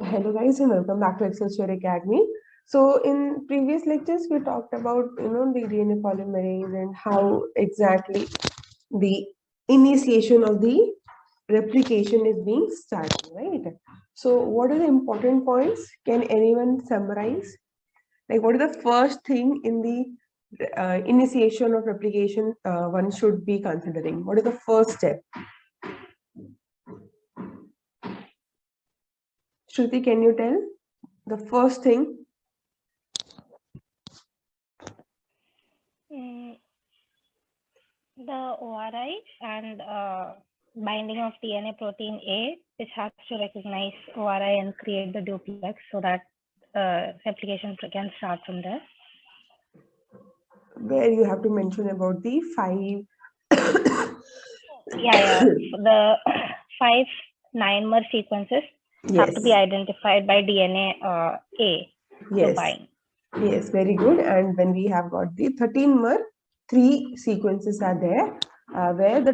Hello guys and welcome back to Excelsior Academy. So in previous lectures we talked about the DNA polymerase and how exactly the initiation of the replication is being started, right? So what are the important points? Can anyone summarize? Like what is the first thing in the initiation of replication one should be considering? What is the first step? Shruti, can you tell the first thing? The ORI and binding of DNA protein A, which has to recognize ORI and create the duplex so that replication can start from there. Where you have to mention about the 5. Yeah. The 5 9-mer sequences have to be identified by DNA A to bind. Yes, very good. And when we have got the 13-mer, 3 sequences are there where the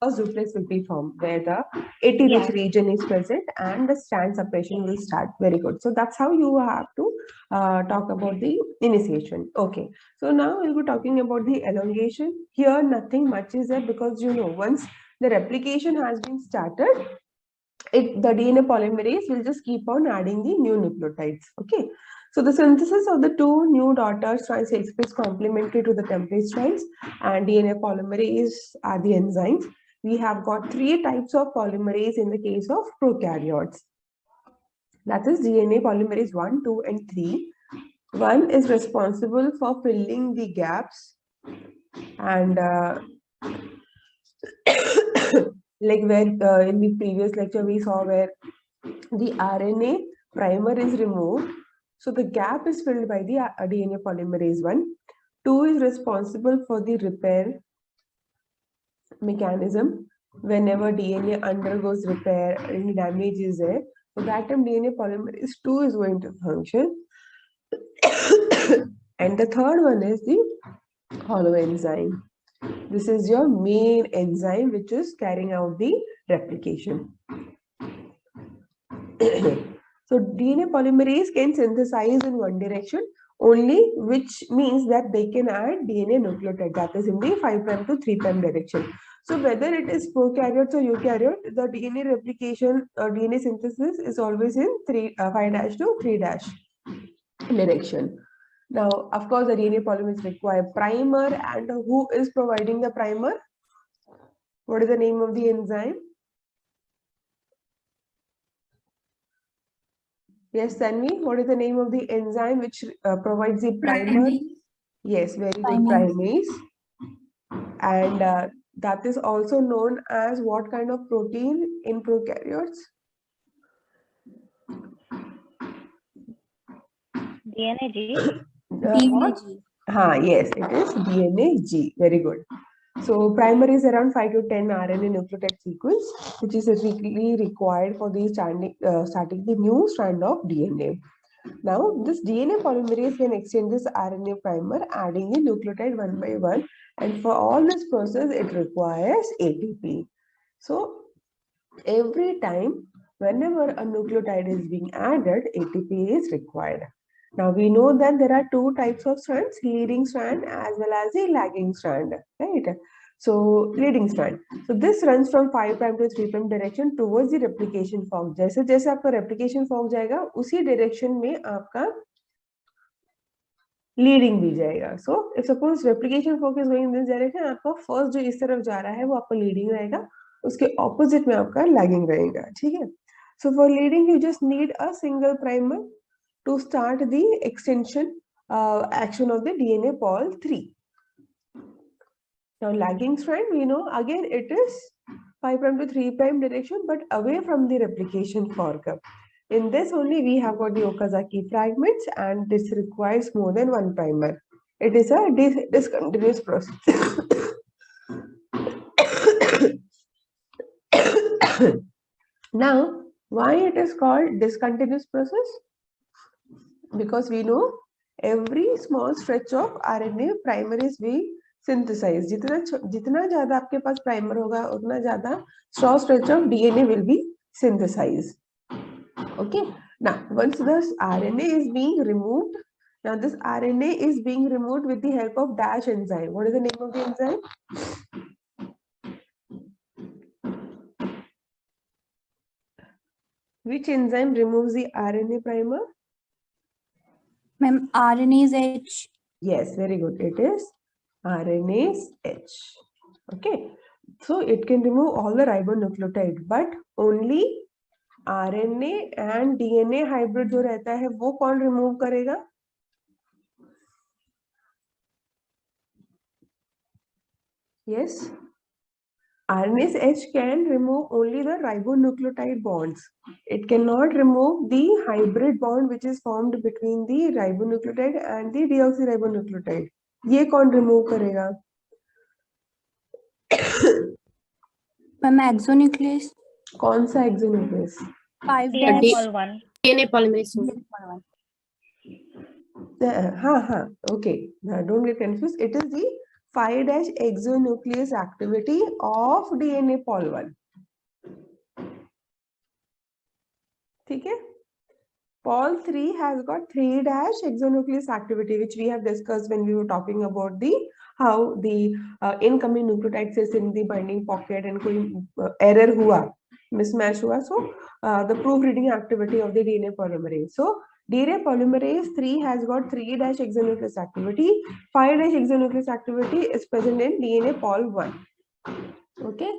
first duplex will be formed, where the 80 rich region is present and the strand separation will start. Very good. So that's how you have to talk about the initiation. Okay. So now we'll be talking about the elongation. Here nothing much is there because once the replication has been started, the DNA polymerase will just keep on adding the new nucleotides. Okay. So the synthesis of the 2 new daughter strands takes place complementary to the template strands, and DNA polymerase are the enzymes. We have got 3 types of polymerase in the case of prokaryotes. That is DNA polymerase 1, 2, and 3. One is responsible for filling the gaps, and like where in the previous lecture we saw where the RNA primer is removed. So the gap is filled by the DNA polymerase 1. 2 is responsible for the repair mechanism. Whenever DNA undergoes repair, any damage is there. So that time DNA polymerase 2 is going to function. And the third one is the holoenzyme. This is your main enzyme which is carrying out the replication. So DNA polymerase can synthesize in one direction only, which means that they can add DNA nucleotide, that is in the 5' to 3' direction. So whether it is prokaryotes or eukaryote, the DNA replication or DNA synthesis is always in 5' to 3' direction. Now, of course, the DNA polymerase require primer, and who is providing the primer? What is the name of the enzyme? Yes, Tanvi, what is the name of the enzyme which provides the primer? Yes, very good, primase. And that is also known as what kind of protein in prokaryotes? DNA G. DNA G. Yes, it is DNA G. Very good. So primer is around 5 to 10 RNA nucleotide sequence, which is really required for the starting the new strand of DNA. Now, this DNA polymerase can extend this RNA primer, adding the nucleotide one by one, and for all this process, it requires ATP. So, every time, whenever a nucleotide is being added, ATP is required. Now, we know that there are 2 types of strands, leading strand as well as a lagging strand, right? So, leading strand. So, this runs from 5' to 3' direction towards the replication fork. जैसे जैसे आपका replication fork जाएगा, उसी direction में आपका leading भी जाएगा. So, if suppose replication fork is going in this direction, आपका first जो इस तरफ जा रहा है, वो आपका leading रहेगा. उसके opposite में आपका lagging रहेगा. ठीक है? So, for leading, you just need a single primer to start the extension action of the DNA pol 3. Now, lagging strand, we know again it is 5' to 3' direction, but away from the replication fork. In this only we have got the Okazaki fragments, and this requires more than 1 primer. It is a discontinuous process. Now, why it is called discontinuous process? Because we know every small stretch of RNA primer is being synthesized. जितना ज़्यादा आपके पास primer होगा, उतना ज़्यादा small stretch of DNA will be synthesized. Okay. Now, once this RNA is being removed, now this RNA is being removed with the help of dash enzyme. What is the name of the enzyme? Which enzyme removes the RNA primer? Ma'am, RNase H. Yes, very good. It is RNase H. Okay. So it can remove all the ribonucleotide, but only RNA and DNA hybrid जो रहता है वो कौन remove करेगा? Yes. RNase H can remove only the ribonucleotide bonds. It cannot remove the hybrid bond which is formed between the ribonucleotide and the deoxyribonucleotide. ये कौन remove करेगा? Ma'am, exonuclease. कौन सा exonuclease? 5' DNA Pol 1. DNA polymerase. हाँ, okay. Now, don't get confused. It is the 5' exonuclease activity of DNA Pol 1. ठीक है? Pol 3 has got 3' exonuclease activity, which we have discussed when we were talking about the how the incoming nucleotide sits in the binding pocket and कोई error हुआ, mismatch हुआ. So the proofreading activity of the DNA polymerase. So DNA polymerase 3 has got 3' exonuclease activity. 5' exonuclease activity is present in DNA Pol 1. Okay,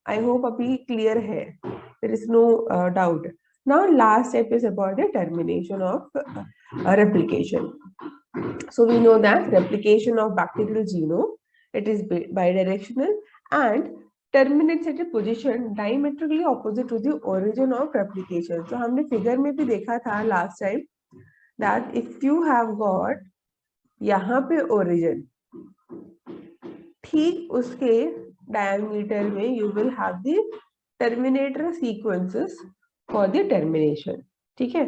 I hope अभी clear है. There is no doubt. Now last step is about the termination of replication. So we know that replication of bacterial genome, it is bidirectional and terminates at a position diametrically opposite to the origin of replication. So हमने figure में भी देखा था last time that if you have got यहाँ पे origin, ठीक उसके diameter में you will have the terminator sequences for the termination. ठीक है,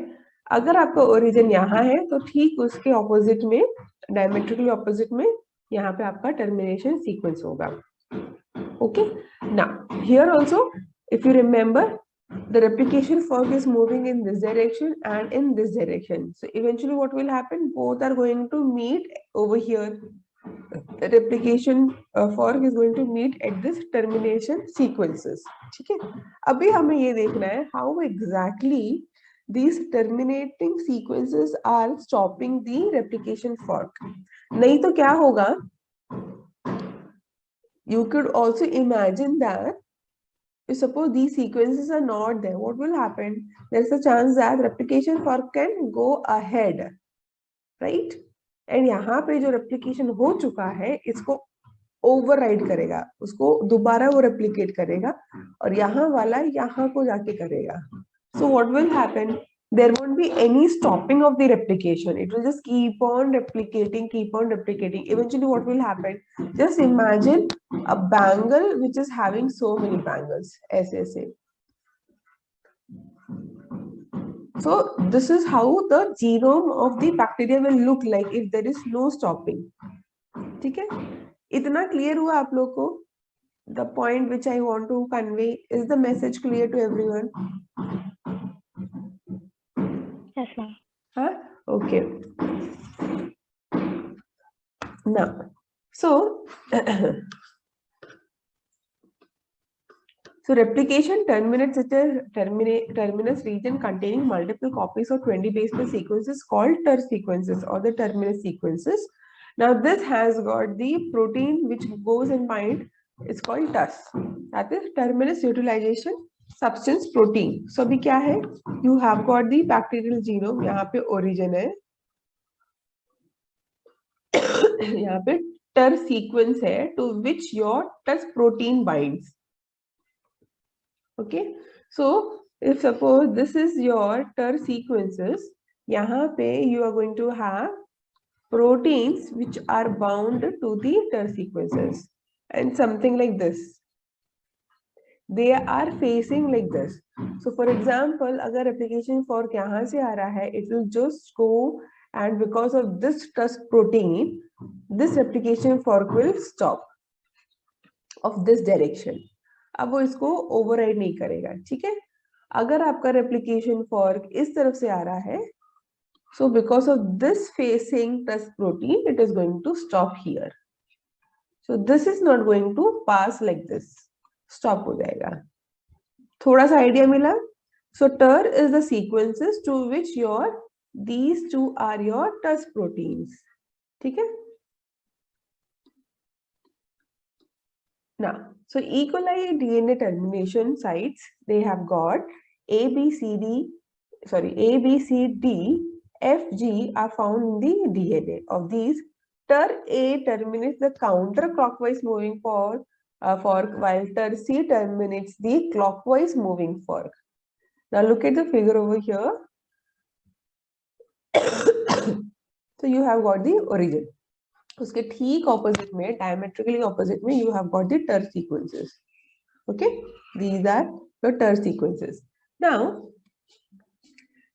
अगर आपका origin यहाँ है तो ठीक उसके opposite में diametrically opposite में यहाँ पे आपका termination sequence होगा. Okay, now here also if you remember the replication fork is moving in this direction and in this direction. So eventually what will happen, both are going to meet over here. The replication fork is going to meet at this termination sequences. ठीक है, अभी हमें ये देखना है how exactly these terminating sequences are stopping the replication fork. नहीं तो क्या होगा, you could also imagine that if suppose these sequences are not there, what will happen? There's a chance that replication fork can go ahead, right? And यहाँ पे जो replication हो चुका है इसको override करेगा, उसको दोबारा वो replicate करेगा और यहाँ वाला यहाँ को जाके करेगा. So what will happen? There won't be any stopping of the replication. It will just keep on replicating, keep on replicating. Eventually what will happen? Just imagine a bangle which is having so many bangles, ऐसे. So this is how the genome of the bacteria will look like if there is no stopping. ठीक है, इतना clear हुआ आप लोग को? The point which I want to convey, is the message clear to everyone? Yes, ma'am. Huh? Okay. Now, so so replication terminates at a terminus region containing multiple copies of 20 base pair sequences called ter sequences or the terminus sequences. Now this has got the protein which goes and bind. It's called TUS. That is terminus utilization substance protein. So अभी क्या है? You have got the bacterial genome. यहाँ पे origin है. यहाँ पे ter sequence है to which your TUS protein binds. Okay, so if suppose this is your ter sequences, यहाँ पे you are going to have proteins which are bound to the ter sequences and something like this. They are facing like this. So for example, अगर replication fork यहाँ से आ रहा है, it will just go and because of this TUS protein, this replication fork will stop of this direction. अब वो इसको override नहीं करेगा. ठीक है, अगर आपका replication fork इस तरफ से आ रहा है, so because of this facing touch protein, it is going to stop here. So this is not going to pass like this. Stop हो जाएगा. थोड़ा सा idea मिला? So TER is the sequences to which these two are your touch proteins. ठीक है? Now, so E. coli DNA termination sites, they have got A, B, C, D, F, G are found in the DNA. Of these, TER A terminates the counterclockwise moving fork, while TER C terminates the clockwise moving fork. Now look at the figure over here. So you have got the origin. उसके ठीक opposite में, diametrically opposite में, you have got the TER sequences. Okay, these are the TER sequences. Now,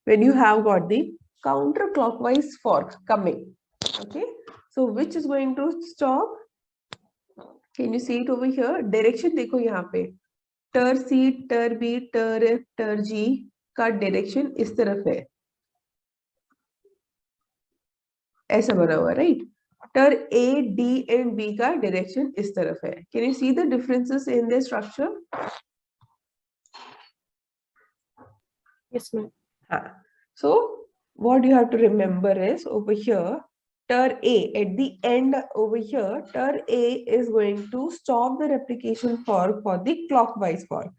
when you have got the counterclockwise fork coming, okay, so which is going to stop? Can you see it over here? Direction देखो यहाँ पे, TER C, TER B, TER F, TER G का direction इस तरफ है, ऐसा बना हुआ, right? TER A, D and B का direction इस तरफ है. Can you see the differences in their structure? Yes, ma'am. So what you have to remember is over here, TER A at the end over here, TER A is going to stop the replication fork for the clockwise fork,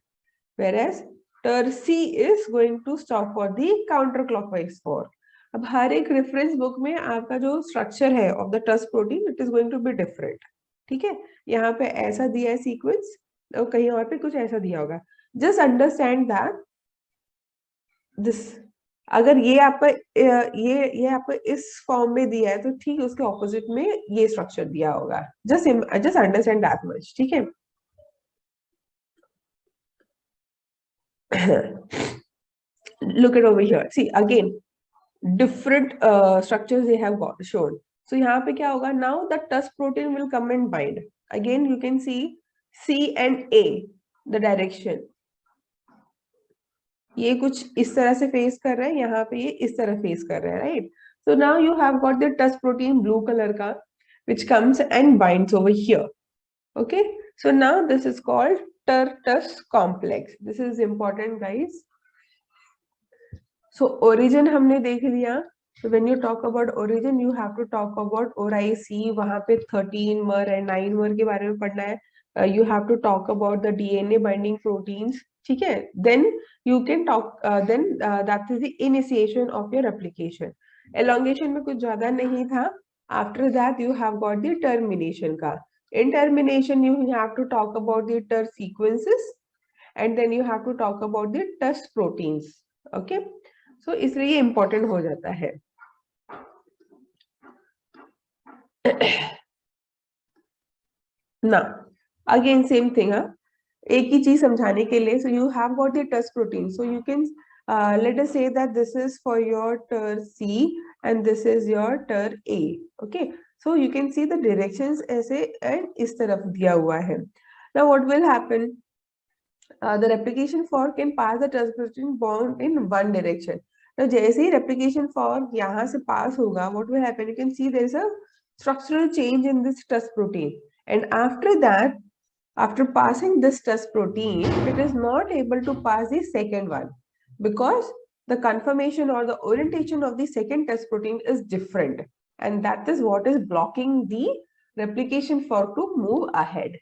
whereas TER C is going to stop for the counterclockwise fork. अब हर एक reference book में आपका जो structure है of the Tus protein, it is going to be different. ठीक है, यहाँ पे ऐसा दिया है सीक्वेंस और कहीं और पे कुछ ऐसा दिया होगा. जस्ट अंडरस्टैंड दैट दिस, अगर ये आपको इस फॉर्म में दिया है तो ठीक उसके ऑपोजिट में ये स्ट्रक्चर दिया होगा. Just understand that much. ठीक है. Look at over here. See again, different structures they have got shown. So यहाँ पे क्या होगा? Now the TUS protein will come and bind. Again you can see C and A, the direction. ये कुछ इस तरह से फेस कर रहा है, यहाँ पे ये इस तरह फेस कर रहा है, right? So now you have got the TUS protein blue color का, which comes and binds over here. Okay, so now this is called TER-TUS complex. This is important, guys. So origin हमने देख लिया. So when you talk about origin, you have to talk about ORIC. वहाँ पे 13 mer and 9 mer के बारे में पढ़ना है. You have to talk about the DNA binding proteins. ठीक है. Then you can talk. That is the initiation of your replication. Elongation में कुछ ज़्यादा नहीं था. After that you have got the termination का. In termination you have to talk about the TER sequences, and then you have to talk about the TUS proteins. Okay. So इसलिए ये important हो जाता है. Now again same thing, हाँ, एक ही चीज समझाने के लिए. So you have got the TUS protein. So you can let us say that this is for your TER C and this is your TER A. Okay. So you can see the directions ऐसे and इस तरफ दिया हुआ है. Now what will happen? The replication fork can pass the TUS protein bond in one direction. Now जैसे ही replication fork यहाँ से pass होगा, what will happen? You can see there is a structural change in this TUS protein, and after that, after passing this TUS protein, it is not able to pass the second one because the conformation or the orientation of the second TUS protein is different, and that is what is blocking the replication fork to move ahead.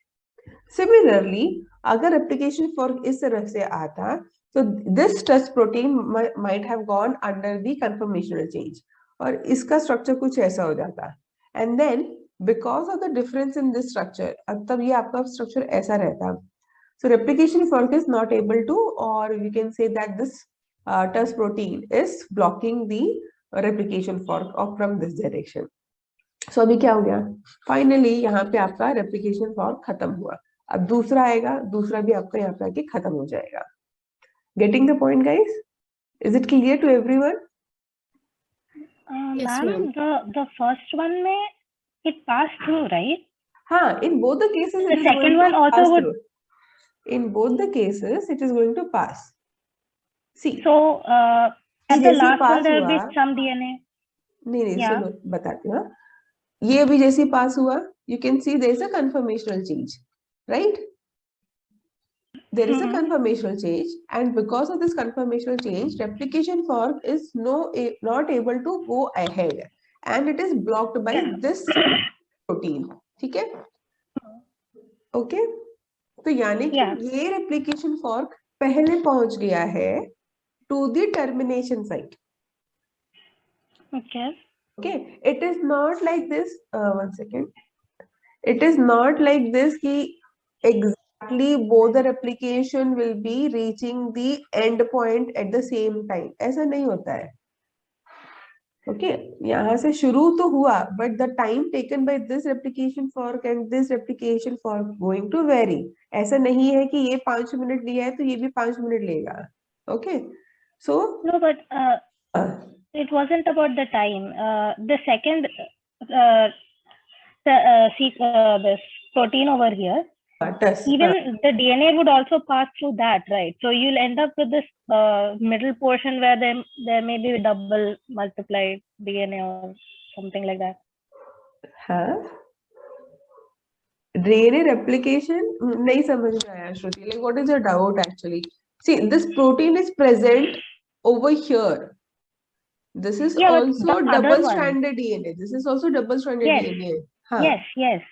Similarly, अगर replication fork इस तरफ से आता, so this TUS protein might have gone under the conformational change और इसका structure कुछ ऐसा हो जाता, and then because of the difference in this structure, अब तब ये आपका structure ऐसा रहता. So replication fork is not able to, or we can say that this TUS protein is blocking the replication fork from this direction. So अभी क्या हो गया? Finally यहाँ पे आपका replication fork खत्म हुआ. अब दूसरा आएगा, दूसरा भी आपका यहाँ पे आके खत्म हो जाएगा. Getting the point, guys? Is it clear to everyone? Yes, Ma'am, the first one में it passed through, right? हाँ, in both the cases The it is second going one to also pass would- through. In both the cases it is going to pass. C So at the जैसे last one pass there will हुआ, be some DNA. नहीं Yeah. सुनो बताती हूँ. ये अभी जैसे पास हुआ, you can see there is a conformational change, right? There is a conformational change, and because of this conformational change, replication fork is not able to go ahead, and it is blocked by this protein. ठीक है? Okay? तो यानी कि ये replication fork पहले पहुंच गया है to the termination site. Okay. Okay, it is not like this. One second. It is not like this कि exactly both the replication will be reaching the end point at the same time. ऐसा नहीं होता है. Okay, यहाँ से शुरू तो हुआ, but the time taken by this replication fork and this replication fork going to vary. ऐसा नहीं है कि ये 5 मिनट लिया है तो ये भी 5 मिनट लेगा. Okay, so No, but it wasn't about the time. The second this protein over here, even the DNA would also pass through that, right? So you'll end up with this middle portion where there may be double multiplied DNA or something like that. हाँ, DNA replication नहीं समझ में आया श्रुति. Like, what is your doubt actually? See, this protein is present over here. This is also double-stranded DNA. This is also double-stranded DNA. हाँ. Yes, yes.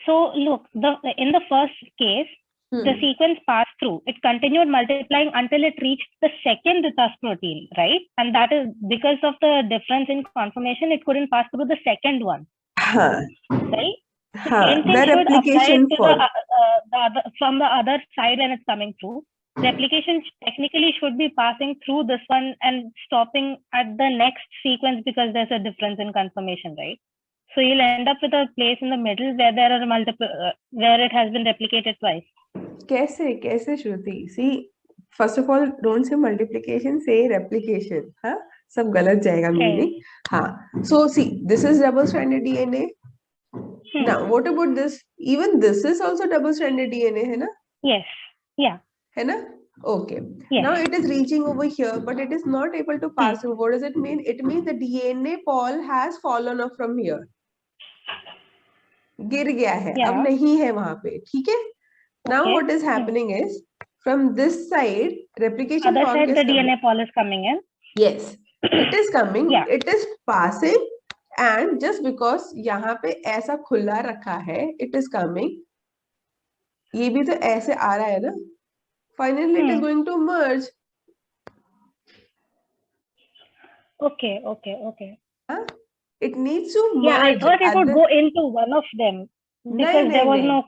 So look, in the first case, the sequence passed through. It continued multiplying until it reached the second Ritas protein, right? And that is because of the difference in conformation, it couldn't pass through the second one. Right? The replication fork. From the other side when it's coming through. Replication technically should be passing through this one and stopping at the next sequence because there's a difference in conformation, right? So you'll end up with a place in the middle where there are multiple, where it has been replicated twice. कैसे श्रुति? See, first of all, don't say multiplication, say replication. हाँ, सब गलत जाएगा meaning. हाँ. So see, this is double-stranded DNA. Now, what about this? Even this is also double-stranded DNA, है ना? Yes. Yeah. है ना? Okay. Yes. Now it is reaching over here, but it is not able to pass through. What does it mean? It means the DNA pole has fallen off from here. गिर गया है. अब नहीं है वहां पे. ठीक है? Now what is happening is from this side, replication other fork side is the coming. DNA pole is coming in. Yes, it is coming. It is passing, and just because यहाँ पे ऐसा खुला रखा है, it is coming. ये भी तो ऐसे आ रहा है ना? Finally, it is going to merge. Okay. Huh? It needs to merge. Yeah, I thought it would go into one of them because there was no.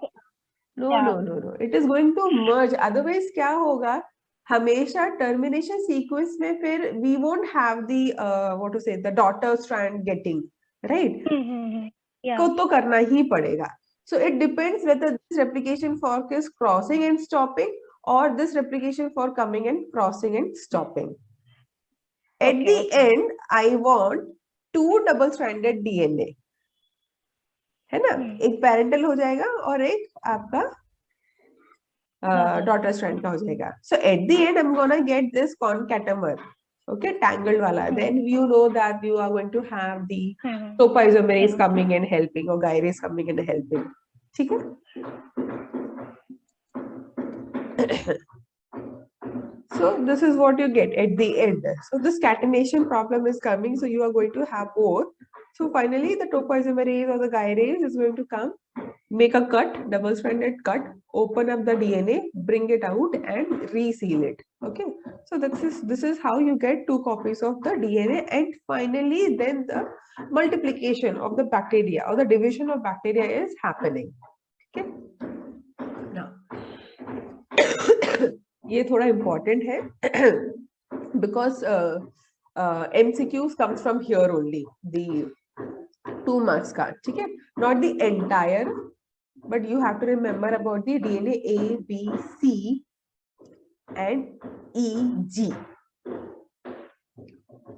No. It is going to merge. Otherwise, क्या होगा? हमेशा termination sequence में फिर we won't have the what to say, the daughter strand getting, right? Yeah. को तो करना ही पड़ेगा. So it depends whether this replication fork is crossing and stopping or this replication fork coming and crossing and stopping. At the end, I want two double-stranded DNA. है ना? एक parental हो जाएगा और एक आपका daughter strand का हो जाएगा. So at the end, I'm gonna get this concatemer. Okay, tangled wala. Then you know that you are going to have the topoisomerase coming and helping or gyrase coming and helping. ठीक है? So this is what you get at the end. So this catenation problem is coming. So you are going to have both. So finally, the topoisomerase or the gyrase is going to come, make a cut, double-stranded cut, open up the DNA, bring it out, and reseal it. Okay. So this is how you get two copies of the DNA, and finally, then the multiplication of the bacteria or the division of bacteria is happening. Okay. Now, ये थोड़ा important है because MCQs comes from here only, the 2 marks card. ठीक है? Not the entire, but you have to remember about the DNA A, B, C and E, G.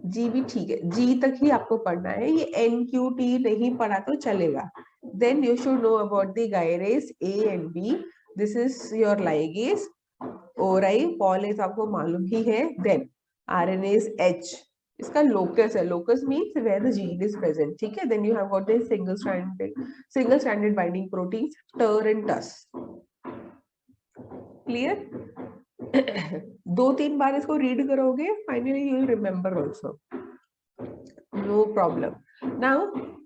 G भी ठीक है. G तक ही आपको पढ़ना है. ये N, Q, T नहीं पढ़ा तो चलेगा. Then you should know about the gyrase A and B. This is your ligase. ओराई पॉल आपको मालूम ही है, देन RNA is H, इसका लोकस है, locus means where the gene is present, ठीक है. Then you have got the single stranded binding proteins Ter and Tus. Clear? 2-3 बार इसको रीड करोगे, finally you will remember also, no problem. Now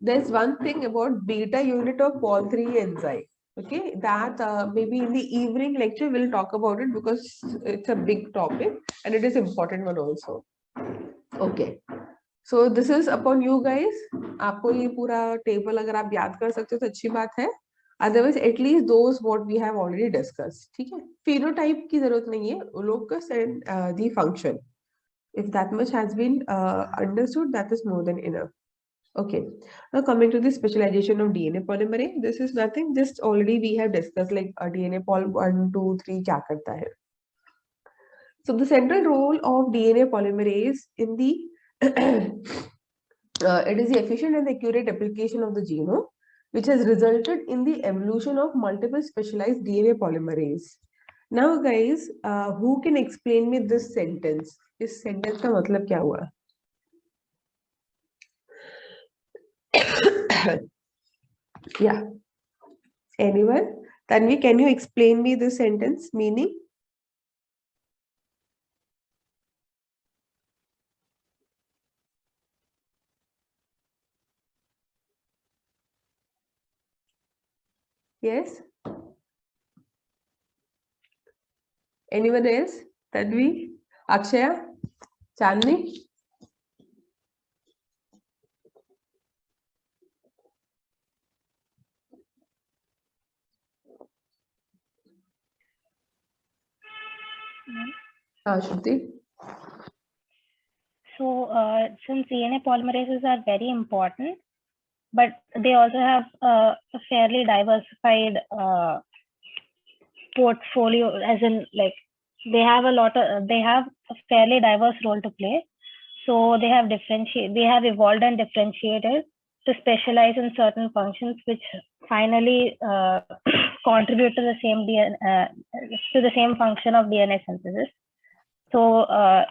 there's one thing about beta unit of Pol 3 enzyme, okay, that maybe in the evening lecture we'll talk about it because it's a big topic and it is important one also. Okay, so this is upon you guys. आपको ये पूरा table अगर आप याद कर सकते हो तो अच्छी बात है, otherwise at least those what we have already discuss, ठीक है. फिनोटाइप की जरूरत नहीं है, locus and the function, if that much has been understood, that is more than enough. Okay, now coming to the specialization of DNA polymerase, this is nothing, just already we have discussed like a DNA poly 1 2 3 kya karta hai. So the central role of DNA polymerase in the it is the efficient and accurate application of the genome, which has resulted in the evolution of multiple specialized DNA polymerase. Now guys, who can explain me this sentence? इस sentence का मतलब क्या हुआ? Yeah, anyone? Tanvi, can you explain me this sentence meaning? Yes. Anyone else? Tanvi, Akshaya, Chandni? Shruti? So since DNA polymerases are very important, but they also have a fairly diversified portfolio, as in like they have a fairly diverse role to play. So they have evolved and differentiated to specialize in certain functions, which finally contribute to the same function of DNA synthesis. So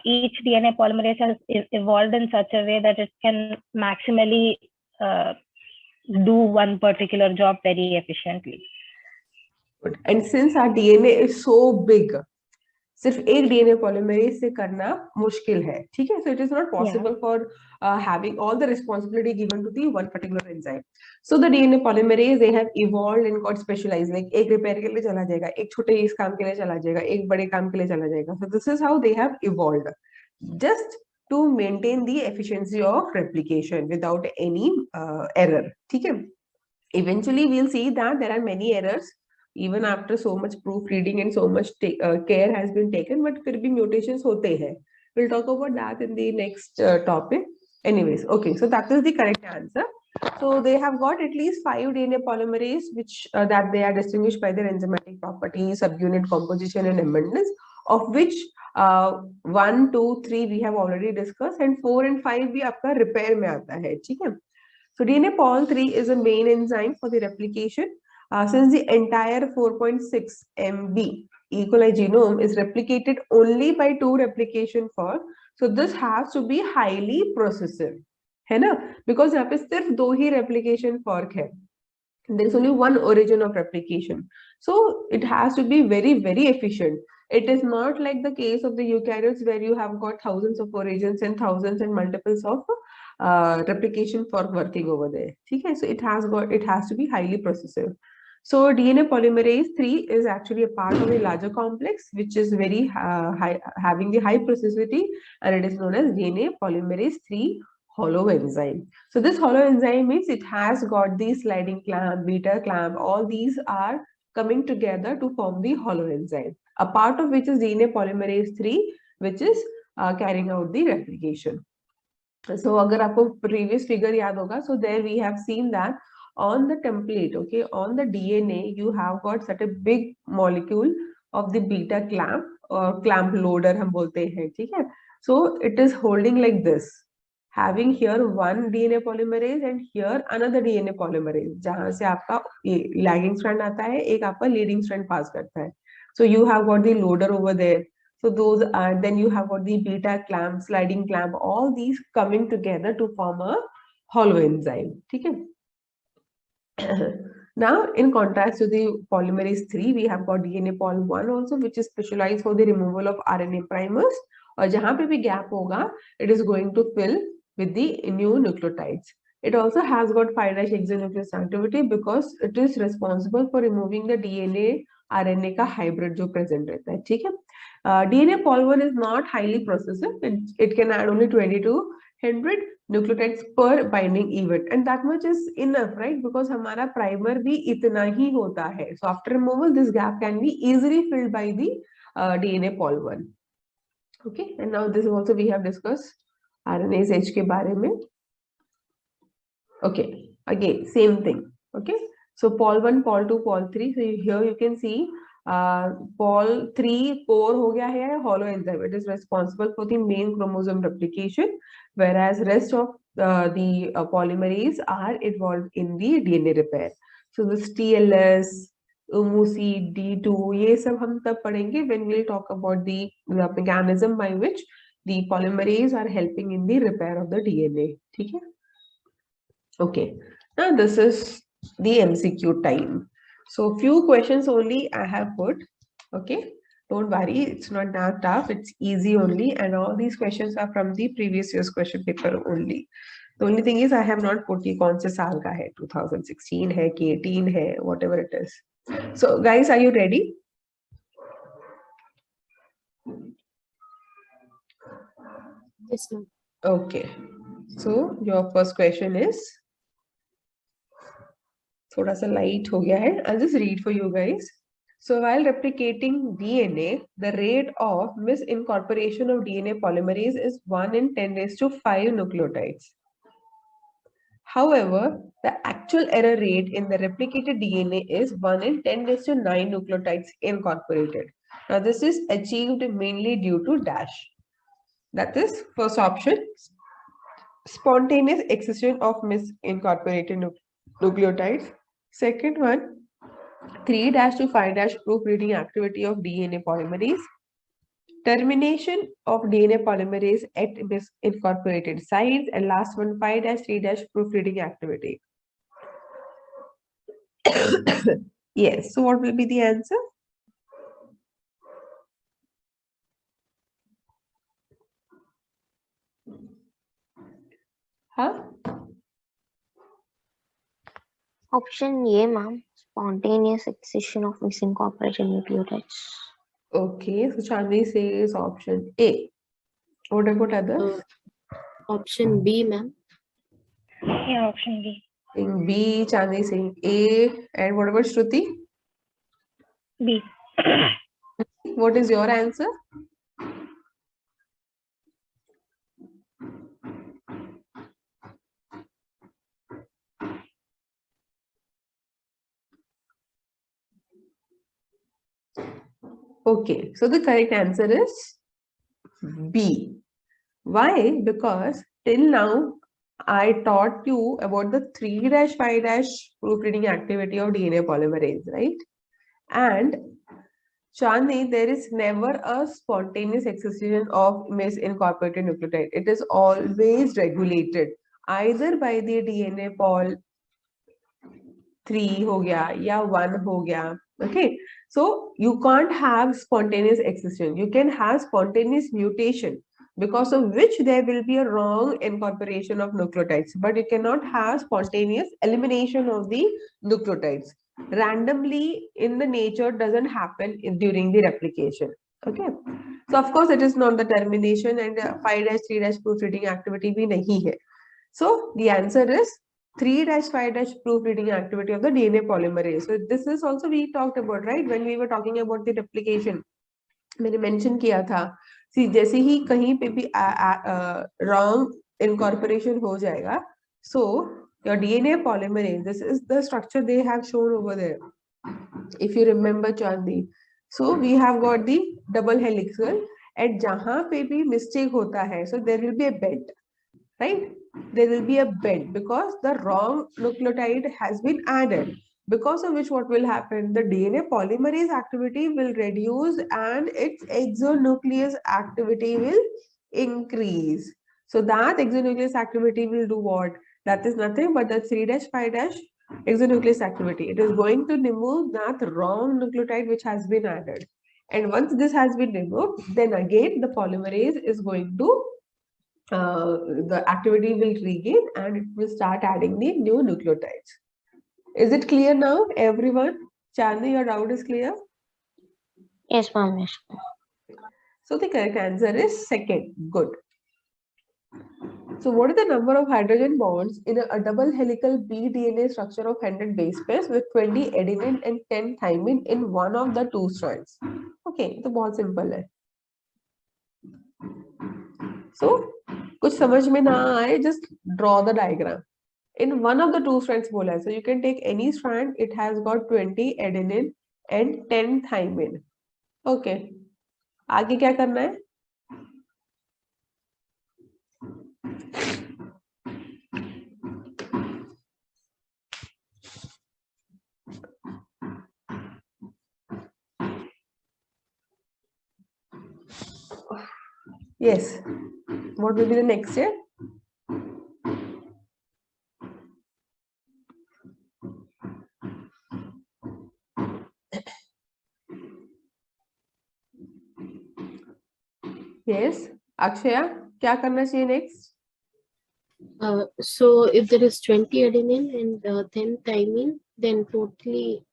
each DNA polymerase has evolved in such a way that it can maximally do one particular job very efficiently. And since our DNA is so big, सिर्फ एक DNA polymerase से करना मुश्किल है, ठीक है. So it is not possible for having all the responsibility given to the one particular enzyme. So the DNA polymerase, they have evolved and got specialized. Like एक repair के लिए चला जाएगा, एक छोटे इस काम के लिए चला जाएगा, एक बड़े काम के लिए चला जाएगा. So this is how they have evolved, just to maintain the efficiency of replication without any error, ठीक है. Eventually we'll see that there are many errors even after so much proofreading and so much care has been taken, but फिर भी mutations होते हैं. We'll talk about that in the next topic. Anyways, okay, so that is the correct answer. So they have got at least 5 DNA polymerase, which that they are distinguished by their enzymatic properties, subunit composition and abundance, of which 1, 2, 3 we have already discussed, and 4 and 5 भी आपका repair में आता है, ठीक है. So DNA Pol 3 is a main enzyme for the replication. Since the entire 4.6 MB E. coli genome is replicated only by 2 replication fork, so this has to be highly processive, है ना? Because यहाँ पे सिर्फ 2 ही replication fork है. There is only one origin of replication, so it has to be very, very efficient. It is not like the case of the eukaryotes where you have got thousands of origins and thousands and multiples of replication fork working over there. Okay, so it has to be highly processive. So DNA polymerase 3 is actually a part of a larger complex, which is very having the high processivity, and it is known as DNA polymerase 3 hollow enzyme. So this hollow enzyme means it has got the sliding clamp, beta clamp, all these are coming together to form the hollow enzyme, a part of which is DNA polymerase 3, which is carrying out the replication. So agar aapko previous figure yaad hoga, so there we have seen that on the template, okay, on the DNA you have got such a big molecule of the beta clamp or clamp loader hum bolte hain, theek hai. So it is holding like this, having here one DNA polymerase and here another DNA polymerase, jahan se aapka lagging strand aata hai, ek aapka leading strand pass karta hai. So you have got the loader over there. So those are, then you have got the beta clamp, sliding clamp, all these coming together to form a hollow enzyme. Okay. Now, in contrast to the polymerase 3, we have got DNA pol 1 also, which is specialized for the removal of RNA primers. और जहाँ पे भी gap होगा, it is going to fill with the new nucleotides. It also has got 5' exonuclease activity because it is responsible for removing the DNA RNA का hybrid जो present रहता है, ठीक है? DNA pol 1 is not highly processive. It can add only 20 to 100 nucleotides per binding event, and that much is enough, right? Because हमारा primer भी इतना ही होता है. So after removal, this gap can be easily filled by the DNA pol 1. Okay, and now this also we have discussed RNase H के बारे में. Okay, again same thing. Okay, so pol 1, pol 2, pol 3. So here you can see pol 3 core हो गया है hollow enzyme. It is responsible for the main chromosome replication, whereas rest of the polymerase are involved in the DNA repair. So this TLS, UMUC, D2, ये सब हम तब पढ़ेंगे when we'll talk about the mechanism by which the polymerase are helping in the repair of the DNA. ठीक है? Okay, now this is the MCQ time. So few questions only I have put. Okay, don't worry, it's not that tough, it's easy only, and all these questions are from the previous year's question paper only. The only thing is I have not put the कौन से साल का है, 2016 है कि 18 है, whatever it is. So guys, are you ready? Yes, ma'am. Okay, so your first question is, थोड़ा सा light हो गया है. I'll just read for you guys. So while replicating DNA, the rate of misincorporation of DNA polymerase is 1 in 10 raised to 5 nucleotides. However, the actual error rate in the replicated DNA is 1 in 10 raised to 9 nucleotides incorporated. Now this is achieved mainly due to dash. That is first option, spontaneous excision of misincorporated nucleotides. Second one, 3' to 5' proofreading activity of DNA polymerase, termination of DNA polymerase at misincorporated sites, and last one, 5' 3' proofreading activity. Yes, so what will be the answer? Huh? Option A, ma'am. Spontaneous excision of misincorporated nucleotides. Okay, so Chandni says option A. What about others? Option B, ma'am. Yeah, option B. Saying B, Chandni saying A, and what about Shruti? B. What is your answer? Okay, so the correct answer is B. Why? Because till now I taught you about the 3' 5' proofreading activity of DNA polymerase, right? And Chandni, there is never a spontaneous excision of misincorporated nucleotide. It is always regulated either by the DNA pol 3 हो गया या 1 हो गया. Okay, so you can't have spontaneous excision. You can have spontaneous mutation, because of which there will be a wrong incorporation of nucleotides, but you cannot have spontaneous elimination of the nucleotides. Randomly in the nature doesn't happen during the replication. Okay, so of course it is not the termination, and 5' 3' proofreading activity bhi nahi hai. So the answer is 3' 5' proofreading activity of the DNA polymerase. So this is also we talked about, right, when we were talking about the replication. मैंने mention किया था, see जैसे ही कहीं पे भी wrong incorporation हो जाएगा, so your DNA polymerase, this is the structure they have shown over there. If you remember, Chandni, so we have got the double helical, and जहाँ पे भी mistake होता है, so there will be a bend, right? There will be a bend because the wrong nucleotide has been added. because of which what will happen? The DNA polymerase activity will reduce and its exonuclease activity will increase. So that exonuclease activity will do what? That is nothing but the 3'5' exonuclease activity. It is going to remove that wrong nucleotide which has been added. And once this has been removed, then again the polymerase is going to, the activity will regain and it will start adding the new nucleotides. Is it clear now, everyone? Chandni, your doubt is clear? Yes, ma'am. Yes. So the correct answer is second. Good. So what is the number of hydrogen bonds in a double helical bDNA structure of 100 base pairs with 20 adenine and 10 thymine in one of the two strands? Okay, तो बहुत simple है. So कुछ समझ में ना आए, just draw the diagram. In one of the two strands बोला है, so you can take any strand. It has got 20 adenine and 10 thymine. Okay. आगे क्या करना है? Yes. What will be the next step? Yes. Akshaya, क्या करना चाहिए next? So if there is 20 adenine and 10 thymine, then totally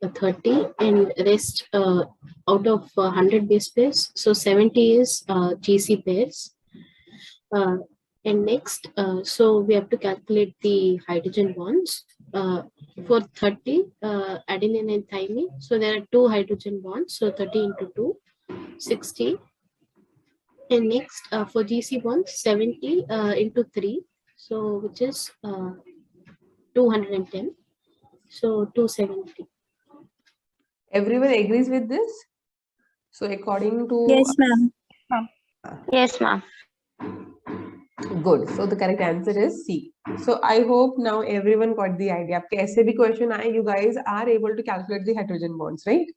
30, and rest out of 100 base pairs, so 70 is GC pairs. And next, so we have to calculate the hydrogen bonds for 30 adenine and thymine. So there are 2 hydrogen bonds, so 30 into 2, 60. And next, for GC bonds, 70 into 3, so which is 210, so 270. Everyone agrees with this? So according to... Yes, ma'am. Yes, ma'am. Good. So the correct answer is C. So I hope now everyone got the idea. आपके ऐसे भी question आए, you guys are able to calculate the hydrogen bonds, right?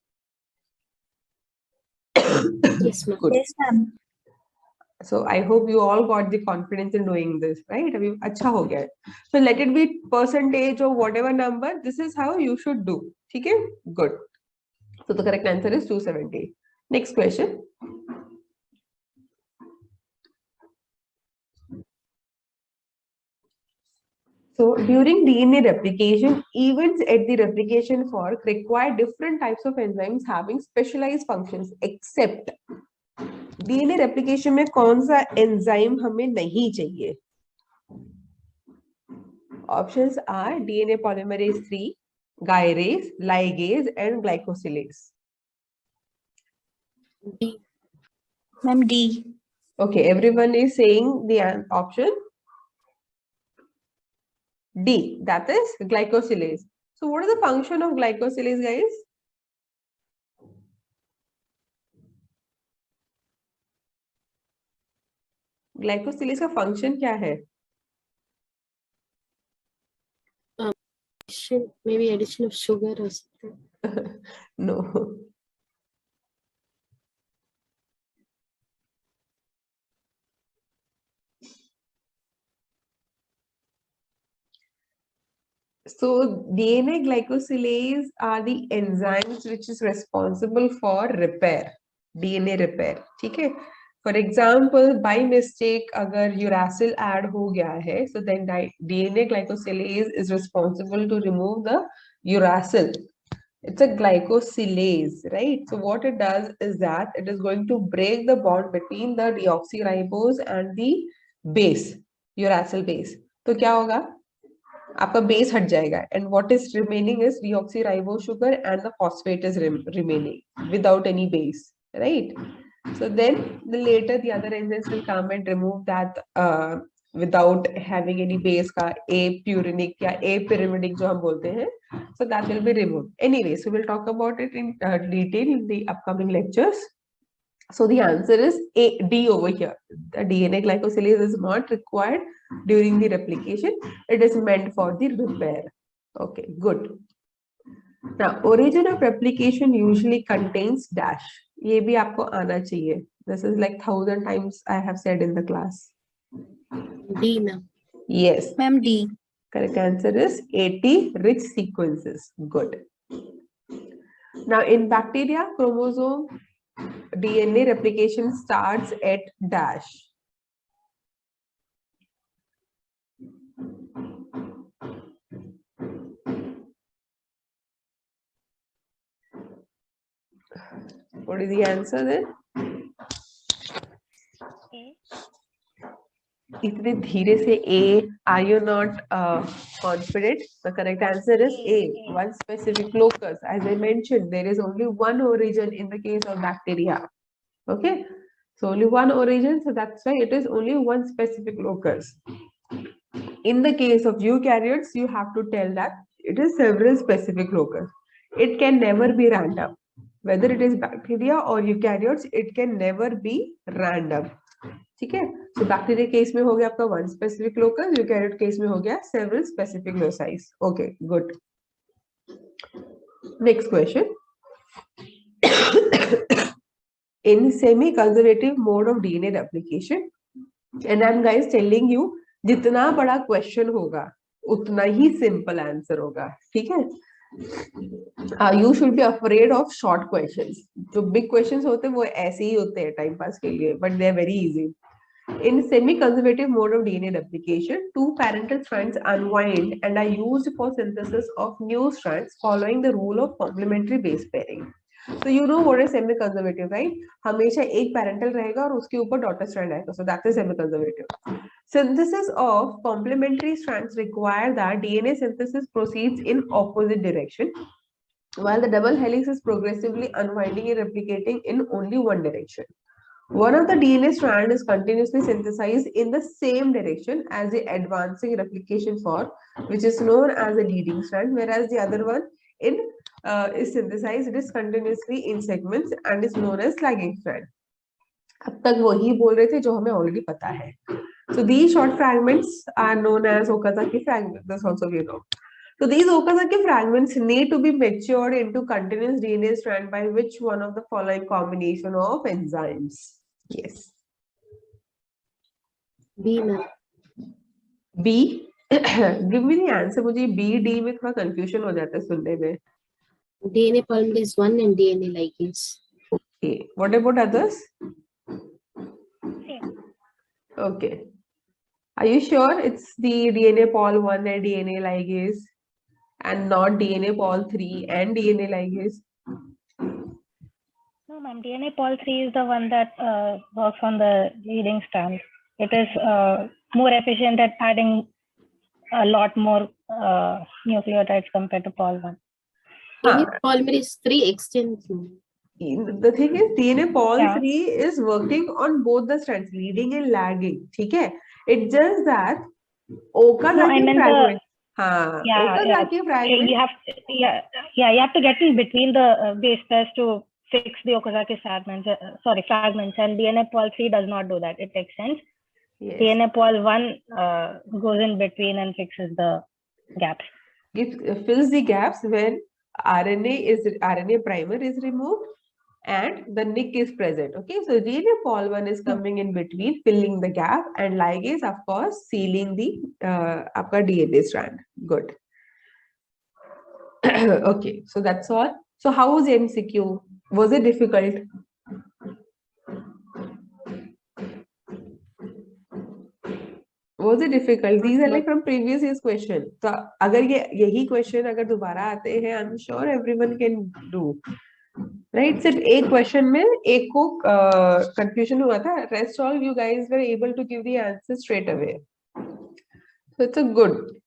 Yes, ma'am. Good. Yes, ma'am. So I hope you all got the confidence in doing this, right? अभी अच्छा हो गया है. So let it be percentage or whatever number. This is how you should do. ठीक है? Good. So the correct answer is 270. Next question. So during DNA replication, events at the replication fork require different types of enzymes having specialized functions, except DNA replication में कौन सा enzyme हमें नहीं चाहिए? Options are DNA polymerase 3, gyrase, ligase, and glycosylase. D. Ma'am, D. Okay, everyone is saying the option D, that is glycosylase. So what is the function of glycosylase, guys? Glycosylase का function क्या है? Maybe addition of sugar or something. No. So DNA glycosylase are the enzymes which is responsible for repair, DNA repair. ठीक है? For example, by mistake, अगर uracil add हो गया है, so then DNA glycosylase is responsible to remove the uracil. It's a glycosylase, right? So what it does is that it is going to break the bond between the deoxyribose and the base, uracil base. तो क्या होगा? आपका base हट जाएगा, and what is remaining is deoxyribose sugar and the phosphate is remaining without any base, right? So then later the other enzymes will come and remove that without having any base का apurinic या apyrimidic जो हम बोलते हैं, so that will be removed. Anyway, so we'll talk about it in detail in the upcoming lectures. So the answer is D over here. The DNA glycosylase is not required during the replication. It is meant for the repair. Okay, good. Now, origin of replication usually contains dash. ये भी आपको आना चाहिए. This is like 1,000 times I have said in the class. D, ma'am. Yes. Ma'am, D. Correct answer is 80 rich sequences. Good. Now, in bacteria, chromosome DNA replication starts at dash. What is the answer then? इतने धीरे से A, are you not confident? The correct answer is A, one specific locus. As I mentioned, there is only one origin in the case of bacteria. Okay, so only one origin, so that's why it is only one specific locus. In the case of eukaryotes, you have to tell that it is several specific locus. It can never be random. Whether it is bacteria or eukaryotes, it can never be random. ठीक है, so bacteria case में हो गया आपका one specific locus, eukaryote case में हो गया several specific loci. Okay, good. Next question. In semi-conservative mode of DNA replication, and I'm guys telling you, जितना बड़ा question होगा, उतना ही simple answer होगा, ठीक है? You should be afraid of short questions. जो big questions होते हैं वो ऐसे ही होते हैं time pass के लिए, but they are very easy. In semi-conservative mode of DNA replication, two parental strands unwind and are used for synthesis of new strands following the rule of complementary base pairing. So you know what is semi-conservative, right? हमेशा एक parental रहेगा और उसके ऊपर daughter strand आएगा. So that is semi-conservative. Synthesis of complementary strands require that DNA synthesis proceeds in opposite direction, while the double helix is progressively unwinding and replicating in only one direction. One of the DNA strand is continuously synthesized in the same direction as the advancing replication fork, which is known as the leading strand, whereas the other one is synthesized discontinuously in segments and is known as lagging strand. अब तक वही बोल रहे थे जो हमें already पता है. So these short fragments are known as Okazaki fragments. This also we know. So these Okazaki fragments need to be matured into continuous DNA strand by which one of the following combination of enzymes? Yes. B, ma'am. B. Give me the answer. मुझे B, D में थोड़ा confusion हो जाता है सुनने में. DNA polymerase 1 and DNA ligase. Okay. What about others? Same. Okay. Are you sure it's the DNA pol 1 and DNA ligase and not DNA pol 3 and DNA ligase? No, ma'am. DNA pol 3 is the one that works on the leading strand. It is more efficient at adding a lot more nucleotides compared to pol 1. DNA polymerase 3 extends. The thing is, DNA pol Yeah. 3 is working on both the strands, leading and lagging. Okay, it's just that Okazaki fragment. Okazaki fragment. You have you have to get in between the base pairs to fix the Okazaki fragments. Fragments, and DNA pol 3 does not do that. It extends. Yes. DNA pol 1 goes in between and fixes the gaps. It fills the gaps when RNA primer is removed and the nick is present. Okay, so DNA pol 1 is coming in between, filling the gap, and ligase, of course, sealing the आपका DNA strand. Good. Okay, so that's all. So how was MCQ? Was it difficult? Was it difficult? These are like from previous year's question. So अगर यही question अगर दोबारा आते हैं, I'm sure everyone can do. Right? सिर्फ एक question में एक को confusion हुआ था. Rest all you guys were able to give the answer straight away. So it's a good.